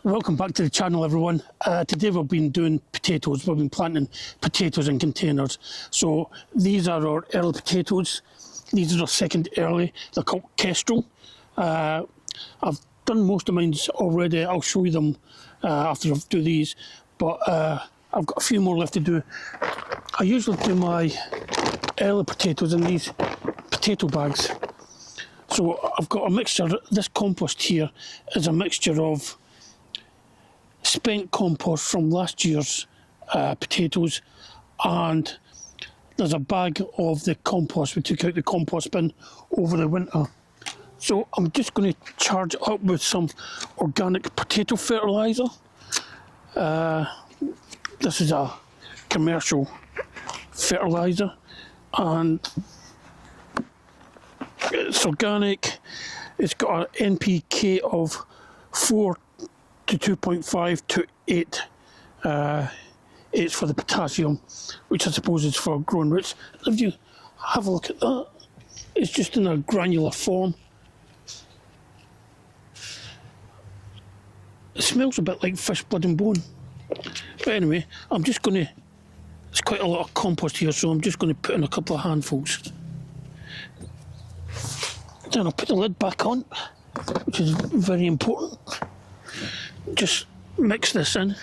Welcome back to the channel, everyone. Today we've been doing potatoes. We've been planting potatoes in containers. So these are our early potatoes. These are our second early. They're called Kestrel. I've done most of mine already. I'll show you them after I do these. But I've got a few more left to do. I usually do my early potatoes in these potato bags. So I've got a mixture. This compost here is a mixture of spent compost from last year's potatoes, and there's a bag of the compost. We took out the compost bin over the winter. So I'm just going to charge it up with some organic potato fertiliser. This is a commercial fertiliser and it's organic. It's got an NPK of 4 to 2.5 to 8. 8's for the potassium, which I suppose is for growing roots. If you have a look at that, it's just in a granular form. It smells a bit like fish blood and bone. But anyway, I'm just going to, it's quite a lot of compost here, so I'm just going to put in a couple of handfuls. Then I'll put the lid back on, which is very important. Just mix this in.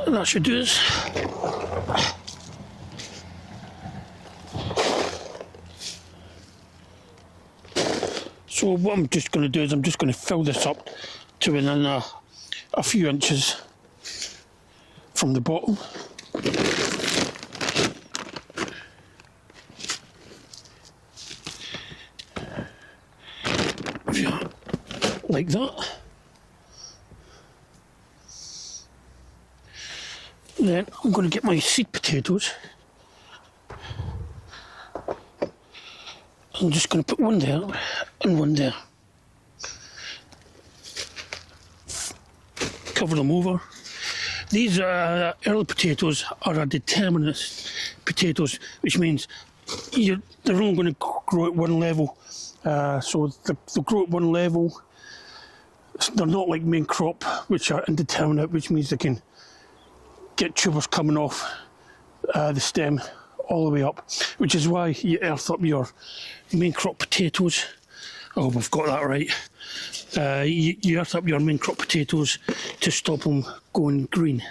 That should do this. So what I'm just going to do is I'm just going to fill this up to within a few inches from the bottom. Like that. Then I'm going to get my seed potatoes. I'm just going to put one there and one there. Cover them over. These early potatoes are a determinate potatoes, which means they're only going to grow at one level. So they'll grow at one level. They're not like main crop, which are indeterminate, which means they can get tubers coming off the stem all the way up, which is why you earth up your main crop potatoes. Oh, we've got that right. You earth up your main crop potatoes to stop them going green.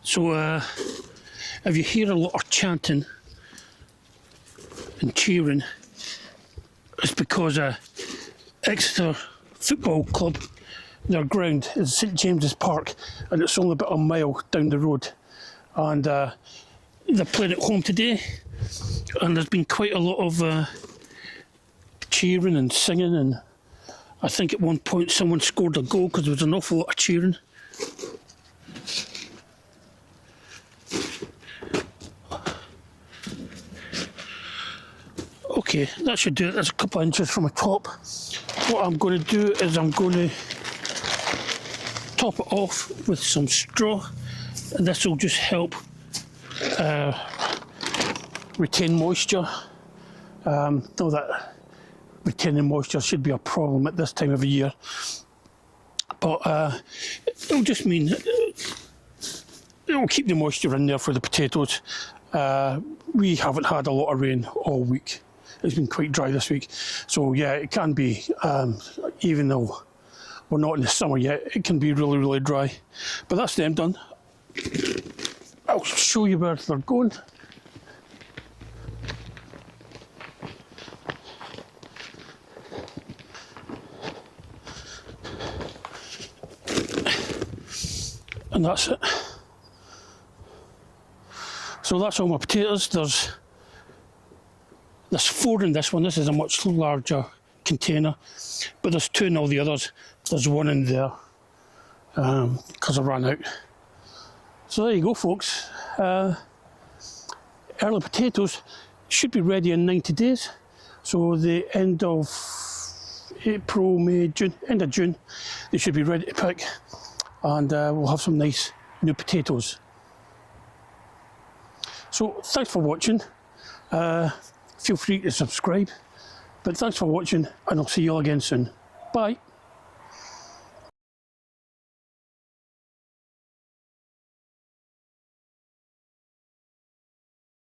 So if you hear a lot of chanting and cheering, it's because Exeter Football Club, their ground is St James's Park, and it's only about a mile down the road. And they're playing at home today, and there's been quite a lot of cheering and singing, and I think at one point someone scored a goal because there was an awful lot of cheering. Okay, that should do it. That's a couple of inches from the top. What I'm going to do is I'm going to top it off with some straw, and this will just help retain moisture. Though that retaining moisture should be a problem at this time of the year, but it'll just mean it will keep the moisture in there for the potatoes. We haven't had a lot of rain all week. It's been quite dry this week, so yeah, it can be, even though we're not in the summer yet, it can be really, really dry. But that's them done. I'll show you where they're going. And that's it. So that's all my potatoes. There's 4 in this one. This is a much larger container, but there's 2 in all the others. There's 1 in there because I ran out. So there you go, folks. Early potatoes should be ready in 90 days. So the end of April, May, June, end of June, they should be ready to pick, and we'll have some nice new potatoes. So thanks for watching. Feel free to subscribe. But thanks for watching, and I'll see you all again soon. Bye.